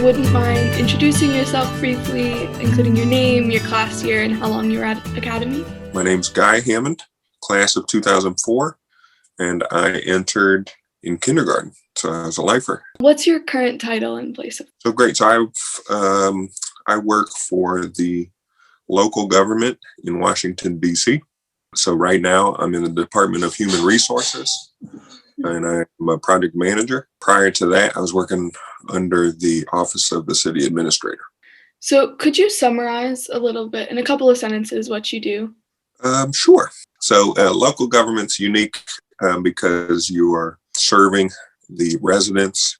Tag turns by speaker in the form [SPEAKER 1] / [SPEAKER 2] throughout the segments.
[SPEAKER 1] wouldn't mind introducing yourself briefly, including your name, your class year, and how long you were at Academy.
[SPEAKER 2] My name's Guy Hammond, class of 2004, and I entered in kindergarten, so I was a lifer.
[SPEAKER 1] What's your current title and place of?
[SPEAKER 2] So great. So I work for the local government in Washington, D.C. So right now I'm in the Department of Human Resources, and I'm a project manager. Prior to that, I was working under the Office of the City Administrator.
[SPEAKER 1] So could you summarize a little bit in a couple of sentences what you do?
[SPEAKER 2] Sure. So local government's unique because you are serving the residents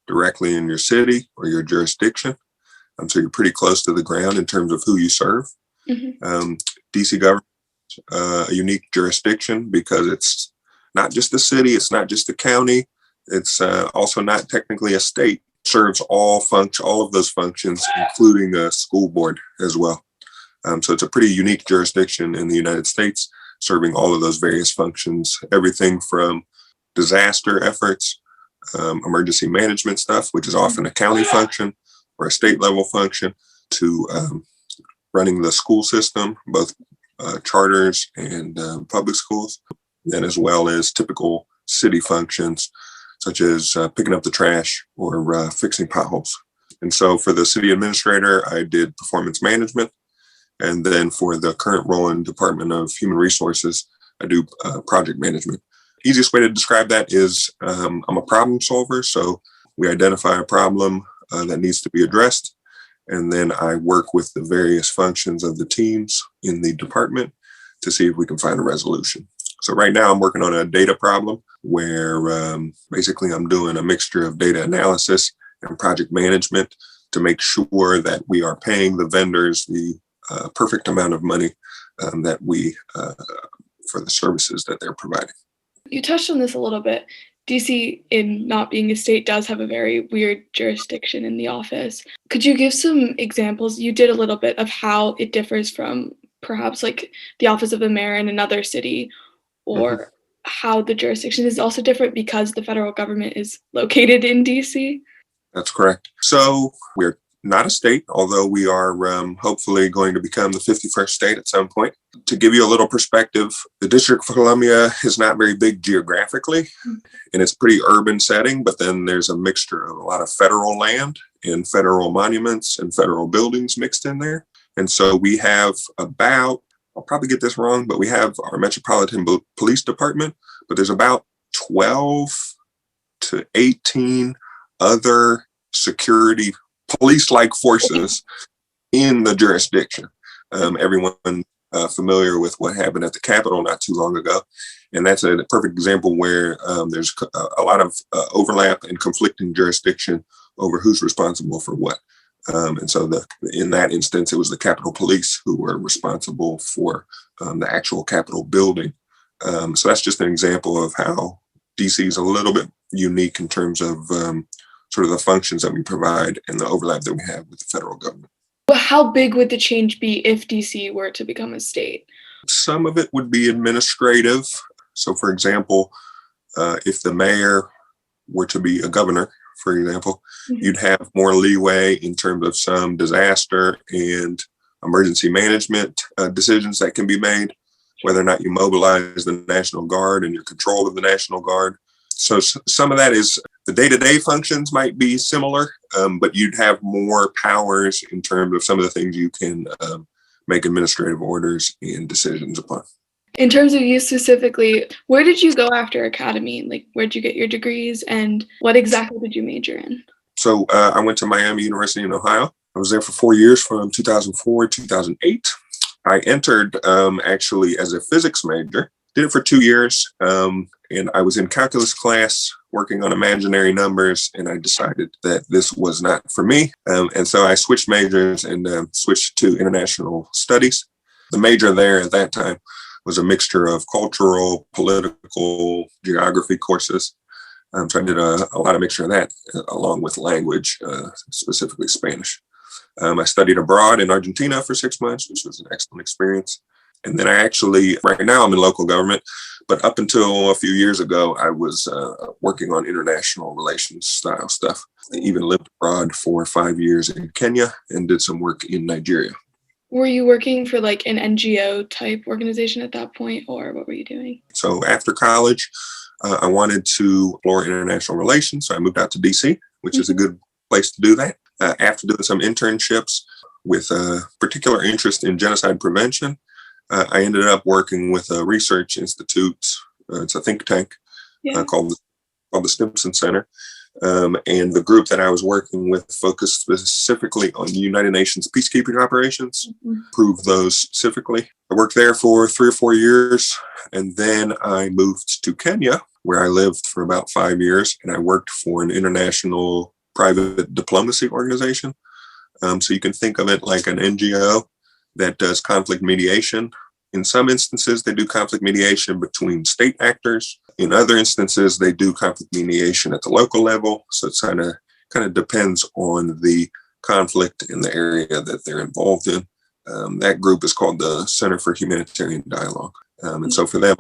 [SPEAKER 2] directly in your city or your jurisdiction. So you're pretty close to the ground in terms of who you serve.
[SPEAKER 1] Mm-hmm.
[SPEAKER 2] DC government, a unique jurisdiction because it's not just the city, it's not just the county, it's also not technically a state. Serves all of those functions, including a school board as well. So it's a pretty unique jurisdiction in the United States, serving all of those various functions, everything from disaster efforts, emergency management stuff, which is often a county function or a state level function, to running the school system, both charters and public schools, and as well as typical city functions, such as picking up the trash or fixing potholes. And so for the city administrator, I did performance management. And then for the current role in Department of Human Resources, I do project management. Easiest way to describe that is I'm a problem solver. So we identify a problem that needs to be addressed. And then I work with the various functions of the teams in the department to see if we can find a resolution. So right now I'm working on a data problem where basically I'm doing a mixture of data analysis and project management to make sure that we are paying the vendors the perfect amount of money that we for the services that they're providing.
[SPEAKER 1] You touched on this a little bit. DC, in not being a state, does have a very weird jurisdiction in the office. Could you give some examples? You did a little bit of how it differs from perhaps like the office of the mayor in another city, or how the jurisdiction is also different because the federal government is located in DC?
[SPEAKER 2] That's correct. So we're not a state, although we are hopefully going to become the 51st state at some point. To give you a little perspective, the District of Columbia is not very big geographically, and it's a pretty urban setting, but then there's a mixture of a lot of federal land and federal monuments and federal buildings mixed in there. And so we have about, I'll probably get this wrong, but we have our Metropolitan Police Department, but there's about 12 to 18 other security police-like forces in the jurisdiction. Everyone familiar with what happened at the Capitol not too long ago. And that's a perfect example where there's a lot of overlap and conflicting jurisdiction over who's responsible for what. And so in that instance, it was the Capitol Police who were responsible for the actual Capitol building. So that's just an example of how DC is a little bit unique in terms of sort of the functions that we provide and the overlap that we have with the federal government.
[SPEAKER 1] Well, how big would the change be if DC were to become a state?
[SPEAKER 2] Some of it would be administrative. So for example, if the mayor were to be a governor, for example, you'd have more leeway in terms of some disaster and emergency management decisions that can be made, whether or not you mobilize the National Guard and your control of the National Guard. So some of that is the day-to-day functions might be similar, but you'd have more powers in terms of some of the things you can make administrative orders and decisions upon.
[SPEAKER 1] In terms of you specifically, where did you go after Academy? Like, where did you get your degrees and what exactly did you major in?
[SPEAKER 2] So I went to Miami University in Ohio. I was there for 4 years from 2004 to 2008. I entered actually as a physics major, did it for 2 years. And I was in calculus class working on imaginary numbers, and I decided that this was not for me. And so I switched majors and switched to international studies. The major there at that time was a mixture of cultural, political, geography courses. So I did a lot of mixture of that along with language, specifically Spanish. I studied abroad in Argentina for 6 months, which was an excellent experience. And then I actually, right now I'm in local government, But up until a few years ago, I was working on international relations style stuff. I even lived abroad for 5 years in Kenya and did some work in Nigeria.
[SPEAKER 1] Were you working for like an NGO type organization at that point, or what were you doing?
[SPEAKER 2] So after college, I wanted to explore international relations. So I moved out to D.C., which is a good place to do that. After doing some internships with a particular interest in genocide prevention, I ended up working with a research institute. It's a think tank called the Stimson Center. And the group that I was working with focused specifically on the United Nations peacekeeping operations, improve those specifically. I worked there for 3 or 4 years, and then I moved to Kenya, where I lived for about 5 years, and I worked for an international private diplomacy organization. So you can think of it like an NGO that does conflict mediation. In some instances, they do conflict mediation between state actors. In other instances, they do conflict mediation at the local level. So it kind of depends on the conflict in the area that they're involved in. That group is called the Center for Humanitarian Dialogue. And so for them,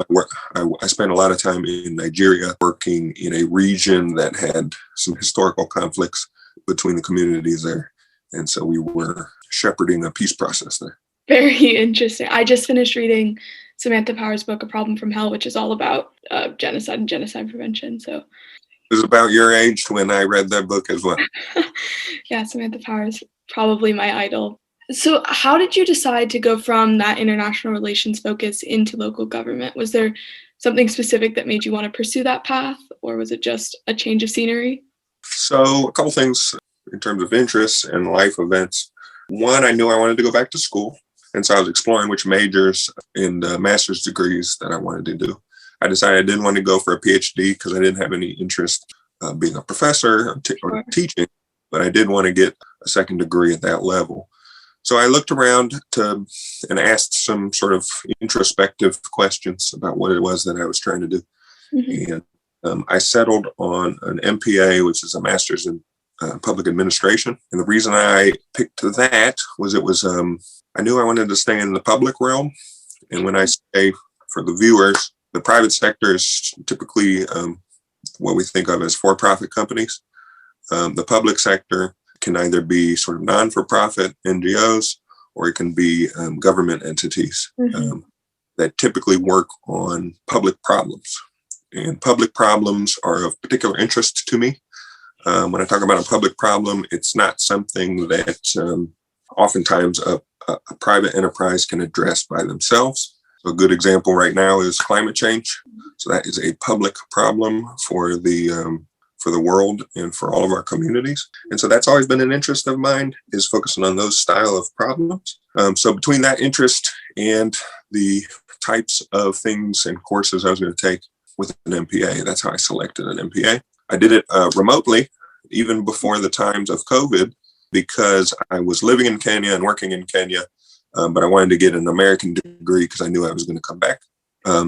[SPEAKER 2] I spent a lot of time in Nigeria working in a region that had some historical conflicts between the communities there. And so we were shepherding a peace process there.
[SPEAKER 1] Very interesting. I just finished reading Samantha Power's book, A Problem from Hell, which is all about genocide and genocide prevention. So
[SPEAKER 2] it was about your age when I read that book as well.
[SPEAKER 1] Yeah, Samantha Power is probably my idol. So how did you decide to go from that international relations focus into local government? Was there something specific that made you want to pursue that path, or was it just a change of scenery?
[SPEAKER 2] So a couple things in terms of interests and life events. One, I knew I wanted to go back to school. And so I was exploring which majors and master's degrees that I wanted to do. I decided I didn't want to go for a PhD because I didn't have any interest being a professor or teaching, but I did want to get a second degree at that level. So I looked around and asked some sort of introspective questions about what it was that I was trying to do. And I settled on an MPA, which is a master's in public administration. And the reason I picked that was I knew I wanted to stay in the public realm. And when I say for the viewers, the private sector is typically what we think of as for-profit companies. The public sector can either be sort of non-for-profit NGOs, or it can be government entities that typically work on public problems. And public problems are of particular interest to me. When I talk about a public problem, it's not something that oftentimes a private enterprise can address by themselves. So a good example right now is climate change. So that is a public problem for the world and for all of our communities. And so that's always been an interest of mine, is focusing on those style of problems. So between that interest and the types of things and courses I was going to take with an MPA, that's how I selected an MPA. I did it remotely, even before the times of COVID, because I was living in Kenya and working in Kenya, but I wanted to get an American degree because I knew I was going to come back.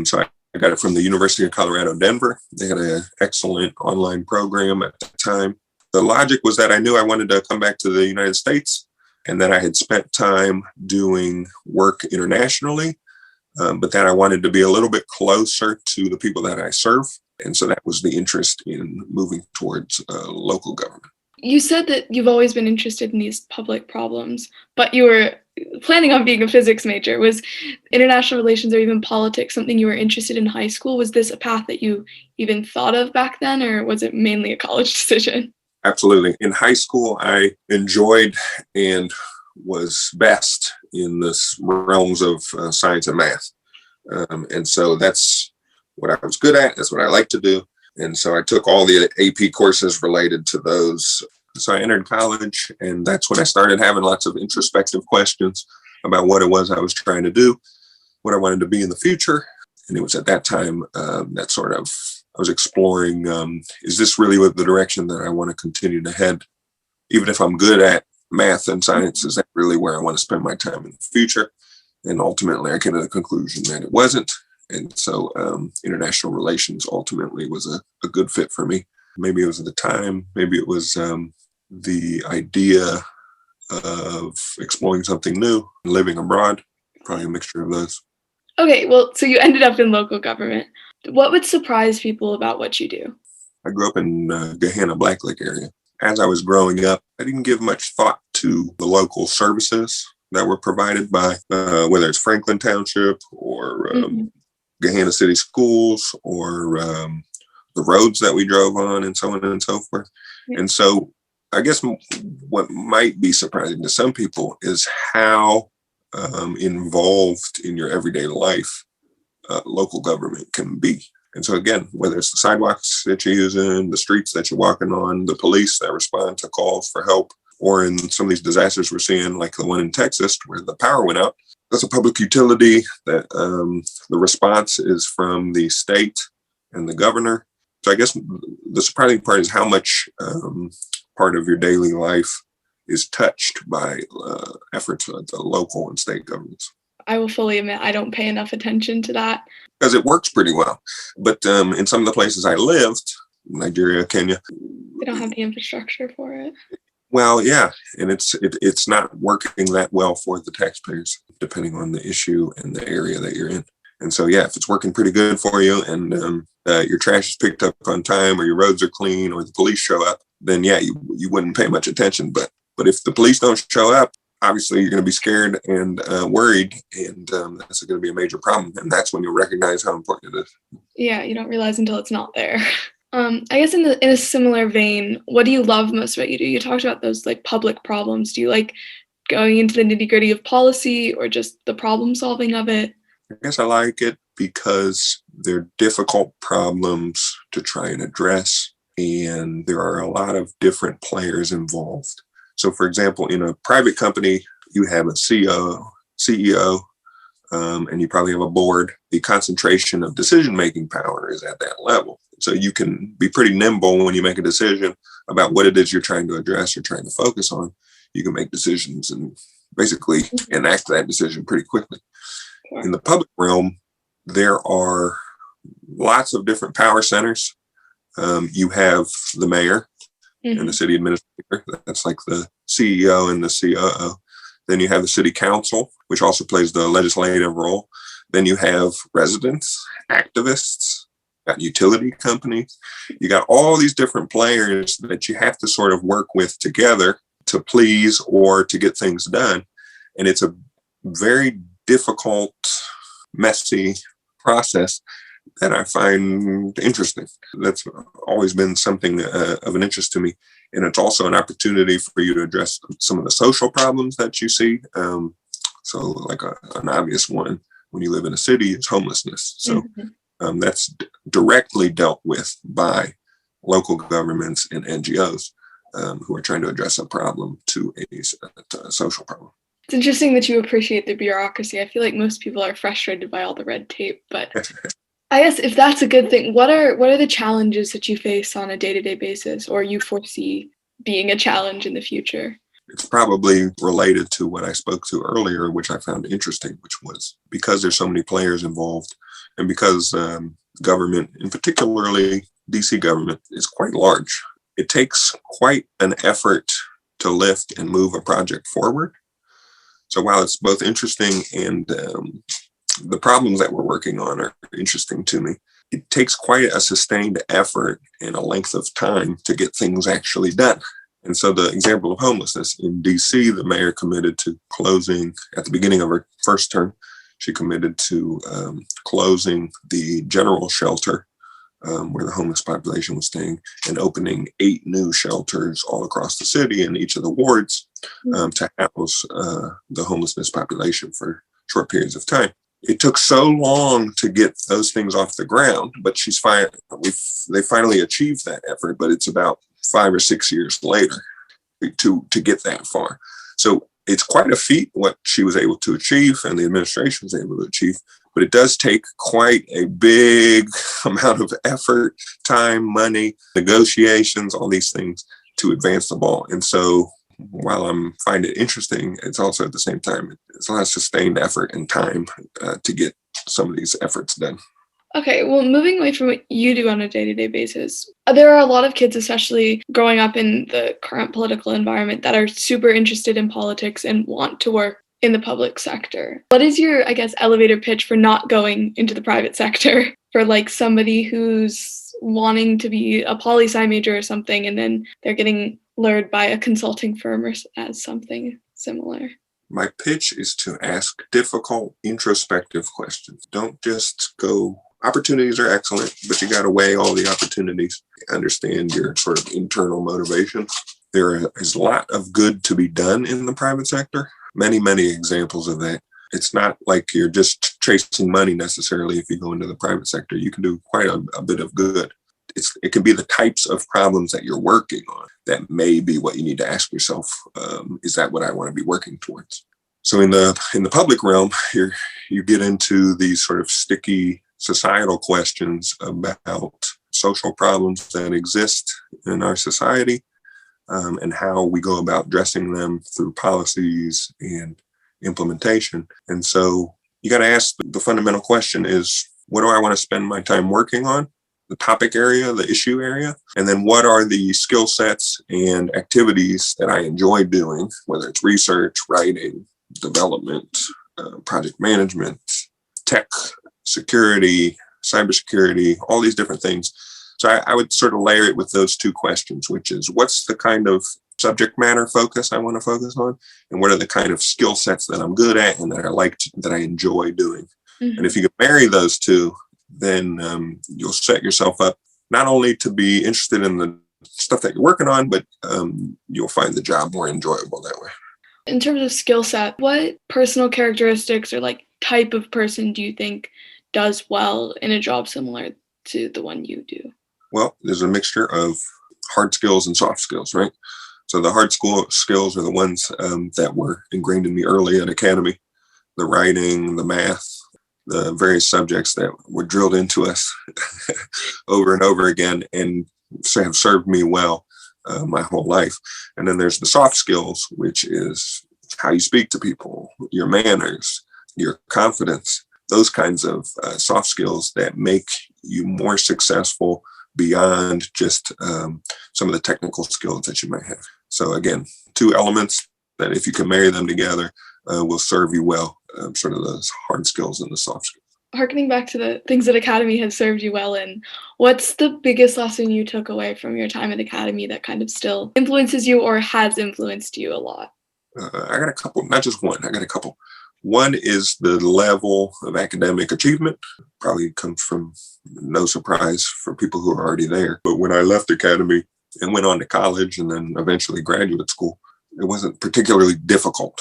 [SPEAKER 2] So I got it from the University of Colorado, Denver. They had an excellent online program at the time. The logic was that I knew I wanted to come back to the United States, and that I had spent time doing work internationally, but that I wanted to be a little bit closer to the people that I serve. And so that was the interest in moving towards local government.
[SPEAKER 1] You said that you've always been interested in these public problems, but you were planning on being a physics major. Was international relations or even politics something you were interested in high school? Was this a path that you even thought of back then, or was it mainly a college decision?
[SPEAKER 2] Absolutely. In high school, I enjoyed and was best in the realms of science and math. And so that's what I was good at. That's what I like to do. And so I took all the AP courses related to those. So I entered college, and that's when I started having lots of introspective questions about what it was I was trying to do, what I wanted to be in the future. And it was at that time that sort of I was exploring, is this really the direction that I want to continue to head? Even if I'm good at math and science, is that really where I want to spend my time in the future? And ultimately, I came to the conclusion that it wasn't. And so international relations ultimately was a good fit for me. Maybe it was the time, maybe it was the idea of exploring something new, living abroad, probably a mixture of those.
[SPEAKER 1] Okay, well, so you ended up in local government. What would surprise people about what you do?
[SPEAKER 2] I grew up in Gahanna, Blacklick area. As I was growing up, I didn't give much thought to the local services that were provided by, whether it's Franklin Township or Gahanna City Schools or the roads that we drove on and so on and so forth.
[SPEAKER 1] Yeah.
[SPEAKER 2] And so I guess what might be surprising to some people is how involved in your everyday life local government can be. And so again, whether it's the sidewalks that you're using, the streets that you're walking on, the police that respond to calls for help, or in some of these disasters we're seeing, like the one in Texas where the power went out, that's a public utility that the response is from the state and the governor. So I guess the surprising part is how much part of your daily life is touched by efforts of the local and state governments.
[SPEAKER 1] I will fully admit I don't pay enough attention to that.
[SPEAKER 2] Because it works pretty well. But in some of the places I lived, Nigeria, Kenya,
[SPEAKER 1] they don't have the infrastructure for it.
[SPEAKER 2] Well, yeah, and it's not working that well for the taxpayers, depending on the issue and the area that you're in. And so, yeah, if it's working pretty good for you and your trash is picked up on time or your roads are clean or the police show up, then, yeah, you wouldn't pay much attention. But if the police don't show up, obviously you're going to be scared and worried, and that's going to be a major problem. And that's when you'll recognize how important it is.
[SPEAKER 1] Yeah, you don't realize until it's not there. I guess in a similar vein, what do you love most about what you do? You talked about those like public problems. Do you like going into the nitty-gritty of policy or just the problem solving of it?
[SPEAKER 2] I guess I like it because they're difficult problems to try and address, and there are a lot of different players involved. So, for example, in a private company, you have a CEO, and you probably have a board. The concentration of decision-making power is at that level. So you can be pretty nimble when you make a decision about what it is you're trying to address, you're trying to focus on. You can make decisions and basically enact that decision pretty quickly. In the public realm, there are lots of different power centers. You have the mayor and the city administrator. That's like the CEO and the COO. Then you have the city council, which also plays the legislative role. Then you have residents, activists, got utility companies. You got all these different players that you have to sort of work with together to please or to get things done. And it's a very difficult, messy process that I find interesting. That's always been something of an interest to me. And it's also an opportunity for you to address some of the social problems that you see. So like an obvious one when you live in a city is homelessness. So that's directly dealt with by local governments and NGOs who are trying to address a problem to a social problem.
[SPEAKER 1] It's interesting that you appreciate the bureaucracy. I feel like most people are frustrated by all the red tape, but I guess if that's a good thing, what are the challenges that you face on a day-to-day basis or you foresee being a challenge in the future?
[SPEAKER 2] It's probably related to what I spoke to earlier, which I found interesting, which was because there's so many players involved and because government, and particularly DC government, is quite large. It takes quite an effort to lift and move a project forward. So while it's both interesting and the problems that we're working on are interesting to me, it takes quite a sustained effort and a length of time to get things actually done. And so the example of homelessness in DC, the mayor committed to closing at the beginning of her first term. She committed to closing the general shelter where the homeless population was staying and opening 8 new shelters all across the city in each of the wards to house the homelessness population for short periods of time. It took so long to get those things off the ground, but they finally achieved that effort, but it's about 5 or 6 years later to get that far. So it's quite a feat what she was able to achieve and the administration was able to achieve, but it does take quite a big amount of effort, time, money, negotiations, all these things to advance the ball. And so while I find it interesting, it's also at the same time, it's a lot of sustained effort and time to get some of these efforts done.
[SPEAKER 1] Okay, well, moving away from what you do on a day-to-day basis, there are a lot of kids, especially growing up in the current political environment, that are super interested in politics and want to work in the public sector. What is your, I guess, elevator pitch for not going into the private sector? for like somebody who's wanting to be a poli-sci major or something, and then they're getting lured by a consulting firm or as something similar?
[SPEAKER 2] My pitch is to ask difficult, introspective questions. Don't just go, opportunities are excellent, but you got to weigh all the opportunities, understand your sort of internal motivation. There is a lot of good to be done in the private sector. Many, many examples of that. It's not like you're just chasing money necessarily if you go into the private sector. You can do quite a bit of good. It can be the types of problems that you're working on that may be what you need to ask yourself. Is that what I want to be working towards? So in the public realm, you get into these sort of sticky societal questions about social problems that exist in our society, and how we go about addressing them through policies and implementation. And so you got to ask the fundamental question is, what do I want to spend my time working on? The topic area, the issue area, and then what are the skill sets and activities that I enjoy doing, whether it's research, writing, development, project management, tech, security, cybersecurity, all these different things. So I would sort of layer it with those two questions, which is what's the kind of subject matter focus I want to focus on, and what are the kind of skill sets that I'm good at and that I enjoy doing. Mm-hmm. And if you can marry those two, then you'll set yourself up not only to be interested in the stuff that you're working on, but you'll find the job more enjoyable that way.
[SPEAKER 1] In terms of skill set, what personal characteristics or like type of person do you think does well in a job similar to the one you do?
[SPEAKER 2] Well, there's a mixture of hard skills and soft skills, right? So the hard skills are the ones that were ingrained in me early at academy, the writing, the math, the various subjects that were drilled into us over and over again and have served me well my whole life. And then there's the soft skills, which is how you speak to people, your manners, your confidence, those kinds of soft skills that make you more successful beyond just some of the technical skills that you might have. So again, two elements that if you can marry them together will serve you well, sort of those hard skills and the soft skills.
[SPEAKER 1] Harkening back to the things that Academy has served you well in, what's the biggest lesson you took away from your time at Academy that kind of still influences you or has influenced you a lot?
[SPEAKER 2] I got a couple, not just one, I got a couple. One is the level of academic achievement. Probably comes from no surprise for people who are already there. But when I left Academy and went on to college and then eventually graduate school, it wasn't particularly difficult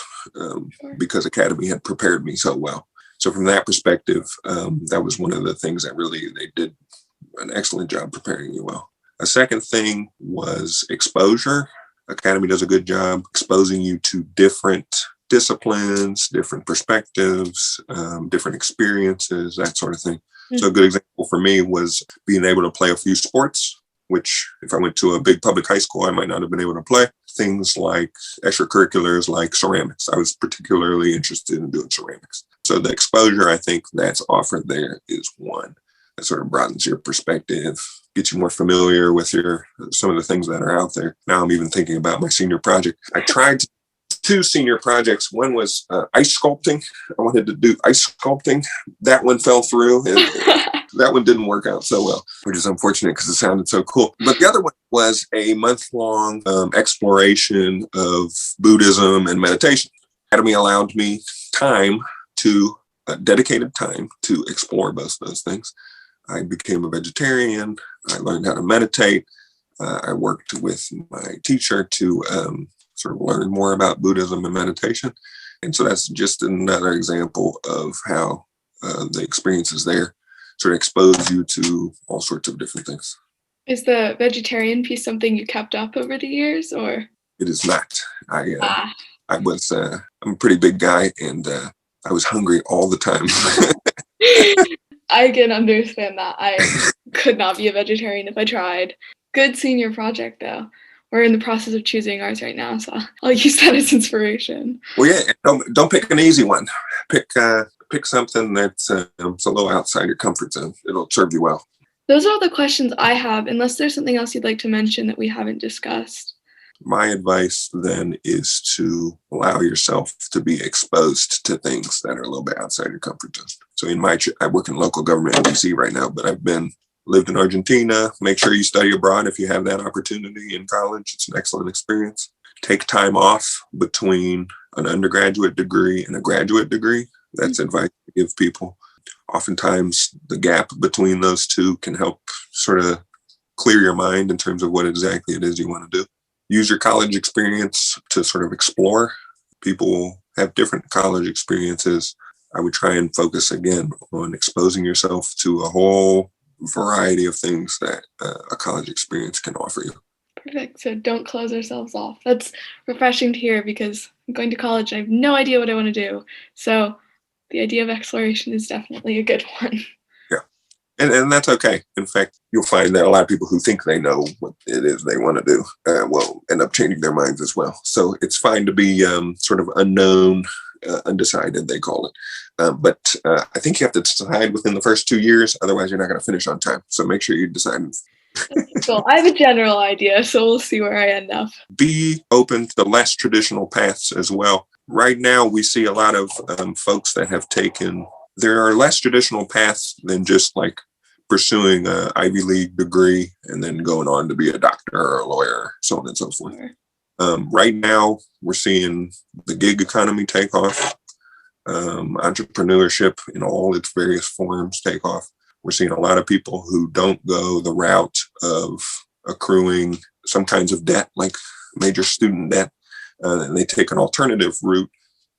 [SPEAKER 2] because Academy had prepared me so well. So from that perspective, that was one of the things that really they did an excellent job preparing you well. A second thing was exposure. Academy does a good job exposing you to different disciplines, different perspectives, different experiences, that sort of thing. Mm-hmm. So a good example for me was being able to play a few sports, which if I went to a big public high school, I might not have been able to play. Things like extracurriculars like ceramics. I was particularly interested in doing ceramics. So the exposure I think that's offered there is one that sort of broadens your perspective, gets you more familiar with some of the things that are out there. Now I'm even thinking about my senior project. I tried two senior projects. One was ice sculpting. I wanted to do ice sculpting. That one fell through. That one didn't work out so well, which is unfortunate because it sounded so cool. But the other one was a month-long exploration of Buddhism and meditation. Academy allowed me dedicated time to explore both those things. I became a vegetarian. I learned how to meditate. I worked with my teacher to sort of learn more about Buddhism and meditation. And so that's just another example of how the experiences there sort of expose you to all sorts of different things. Is
[SPEAKER 1] the vegetarian piece something you kept up over the years, or?
[SPEAKER 2] It is not. I'm a pretty big guy, and I was hungry all the time.
[SPEAKER 1] I can understand that. I could not be a vegetarian if I tried. Good senior project, though. We're in the process of choosing ours right now, so I'll use that as inspiration.
[SPEAKER 2] Well, yeah, don't pick an easy one. Pick something that's a little outside your comfort zone. It'll serve you well.
[SPEAKER 1] Those are all the questions I have, unless there's something else you'd like to mention that we haven't discussed.
[SPEAKER 2] My advice then is to allow yourself to be exposed to things that are a little bit outside your comfort zone. So I work in local government in DC right now, but lived in Argentina. Make sure you study abroad if you have that opportunity in college. It's an excellent experience. Take time off between an undergraduate degree and a graduate degree. That's advice I give people. Oftentimes, the gap between those two can help sort of clear your mind in terms of what exactly it is you want to do. Use your college experience to sort of explore. People have different college experiences. I would try and focus again on exposing yourself to a whole variety of things that a college experience can offer you.
[SPEAKER 1] Perfect. So don't close ourselves off. That's refreshing to hear because I'm going to college and I have no idea what I want to do. So the idea of exploration is definitely a good one.
[SPEAKER 2] Yeah. And that's okay. In fact, you'll find that a lot of people who think they know what it is they want to do will end up changing their minds as well. So it's fine to be sort of unknown, undecided, they call it. But I think you have to decide within the first 2 years. Otherwise, you're not going to finish on time. So make sure you decide.
[SPEAKER 1] Cool. I have a general idea, so we'll see where I end up.
[SPEAKER 2] Be open to less traditional paths as well. Right now, we see a lot of folks that have there are less traditional paths than just like pursuing an Ivy League degree and then going on to be a doctor or a lawyer, so on and so forth. Right now, we're seeing the gig economy take off, entrepreneurship in all its various forms take off. We're seeing a lot of people who don't go the route of accruing some kinds of debt, like major student debt, and they take an alternative route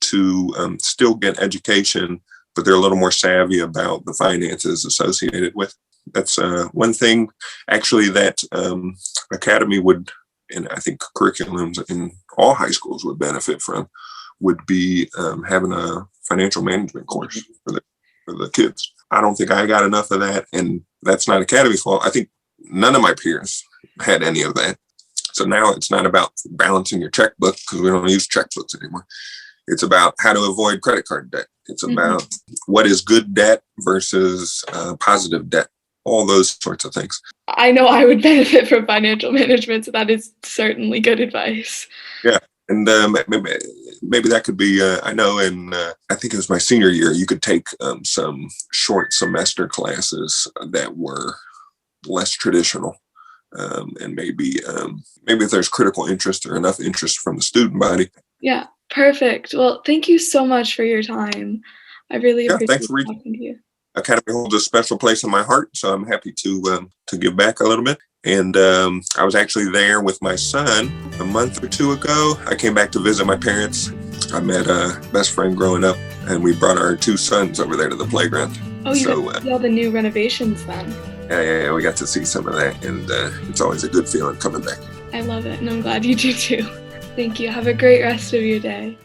[SPEAKER 2] to still get education, but they're a little more savvy about the finances associated with. That's one thing, actually, that Academy would, and I think curriculums in all high schools would benefit from, would be having a financial management course for the kids. I don't think I got enough of that, and that's not Academy's fault. I think none of my peers had any of that. So now it's not about balancing your checkbook, because we don't use checkbooks anymore. It's about how to avoid credit card debt. It's about what is good debt versus positive debt, all those sorts of things.
[SPEAKER 1] I know I would benefit from financial management, so that is certainly good advice.
[SPEAKER 2] Yeah. And maybe that could be, I know I think it was my senior year, you could take some short semester classes that were less traditional. And maybe if there's critical interest or enough interest from the student body.
[SPEAKER 1] Yeah, perfect. Well, thank you so much for your time. I really appreciate talking to you.
[SPEAKER 2] Academy holds a special place in my heart, so I'm happy to give back a little bit. And I was actually there with my son a month or two ago. I came back to visit my parents. I met a best friend growing up, and we brought our 2 sons over there to the playground.
[SPEAKER 1] Oh, you got to see all the new renovations then.
[SPEAKER 2] Yeah, we got to see some of that, and it's always a good feeling coming back.
[SPEAKER 1] I love it, and I'm glad you do too. Thank you. Have a great rest of your day.